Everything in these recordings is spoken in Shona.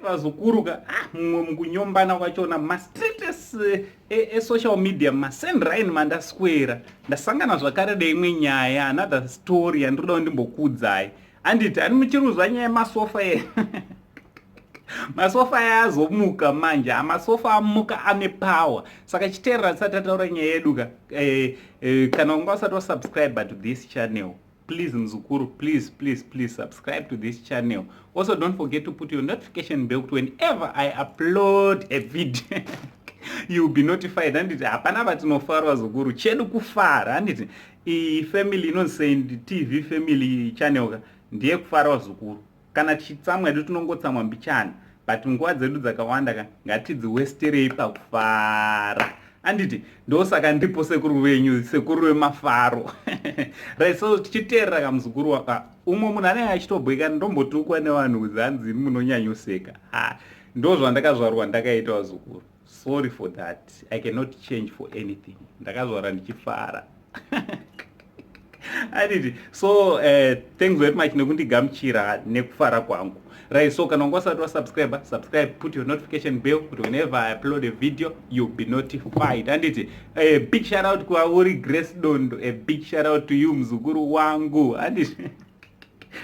vazokuruka mumwe mukunyombana kwachona mastatus social media masendiraini mandaswera ndasangana zvakare neimwe nyaya another story yandiroda ndimbokuudzai anditi ani muchiruzwa nyaya yemasofa masofa ayazomuka manje amasofa amuka ane power saka chiteerera tisati tataura nyaya yedu kana unga usati wasubscribe to this channel, please mzukuru, please subscribe to this channel. Also don't forget to put your notification bell whenever I upload a video you'll be notified. Anditi hapana vatinofara vazukuru, chedu kufara. Anditi family inonsend TV family channel ndiye kufara vazukuru. Kana tichitsamwa edu tinongotsamwa mbichana, but nguva dzedu dzakawanda ngatidziwesterei pakufara. Anditi ndosaka ndipo sekuru wenyu, sekuru wemafaro. Right, so tichiteerera kamuzukuru waka umwe munhu anenge achitobheka ndombotukwa nevanhu zanzi munonyanyoseka. Ndo zvandakazvarwa ndakaita vazukuru. Sorry for that, I cannot change for anything. Ndakazvarwa ndichifara. Anditi so thanks very much nekundigamuchira nekufara kwangu. Right, so kana ungasati wasubscribe, put your notification bell kuti whenever I upload a video you'll be notified. Anditi a big shout out kwa uri Grace Dondo, a big shout out to you mzukuru wangu. Anditi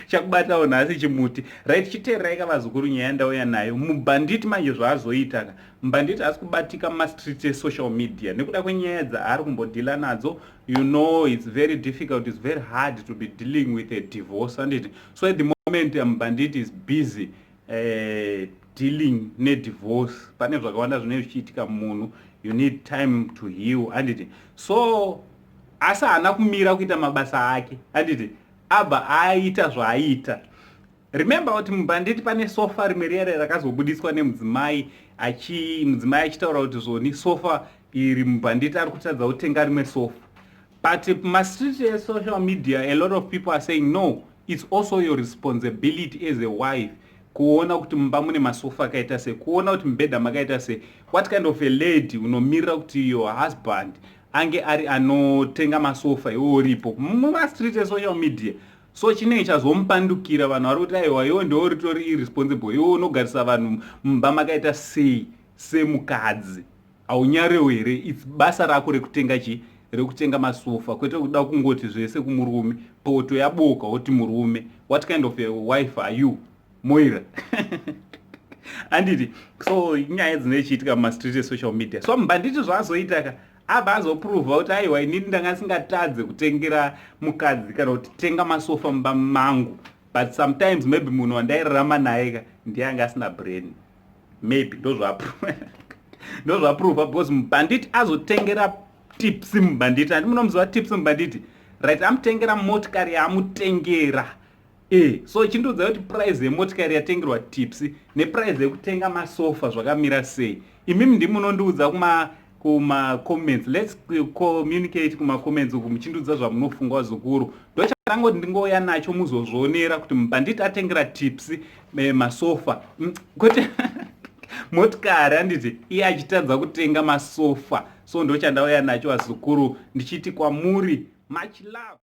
chakubatawo nhasi chimuti. Right, chiteererai vazukuru nyaya ndauya nayo. Mubanditi manje zvaazoita, mbanditi asi kubatika mastreet esocial media nekuda kwenyaya dzaari kumbodhila nadzo. You know it's very difficult, it's very hard to be dealing with a divorce. Anditi so at the moment mbanditi is busy dealing ne-divorce. Pane zvakawanda zvine zvichiitika munhu, you need time to heal. Anditi so asi haana kumira kuita mabasa ake. Anditi abva aita zvaaita. Remember kuti mubanditi pane sofa rimwe riya rakazobudiswa nemudzimai achitaura kuti zvoni sofa iri mubanditi ari kutadza kutenga rimwe sofa. But mastreet social media, a lot of people are saying no, it's also your responsibility as a wife kuona kuti mumba mune masofa akaita se, kuona kuti mubhedha makaita se. What kind of a lady unomirira kuti your husband ange ari anotenga masofa iwe uripo mumastreet esocial media? So chinenge chazomupandukira vanhu vari kuti aiwa iwe ndiwo uritori irresponsible, iwe unogarisa vanhu mumba makaita sei semukadzi. Haunyarewo here, it's basa rako rekutenga masofa, kwete kuda kungoti zvese kumurume, poto yaboka woti murume. What kind of a wife are you, Moira? Anditi so nyaya dzinochiitika mumastreet esocial media. So mbanditi zvaazoita abva azoprova kuti aiwa inini ndanga singatadze kutengera mukadzi kana kuti tenga masofa mumba mangu, but sometimes maybe munhu wandairarama naye ndiye anga asina brain, maybe ndozvaprova because mbanditi azotengera tips mubanditi. Andi munomuziva tips mubanditi? Right, amutengera motikari yaamutengera. So chindoudza kuti price yemotikari yatengerwa tips neprice yekutenga masofa zvakamira sei. Imimi ndimunondiudza kuma comments. Let's communicate kuma comments uku muchindiudza zvamunofunga vazukuru. Ndocharangoti ndingouya nacho muzozvionera kuti mubanditi atengera tips masofa kuti motikari anditi iye achitadza kutenga masofa. So ndochandauya nacho vazukuru ndichiti kwamuri much love.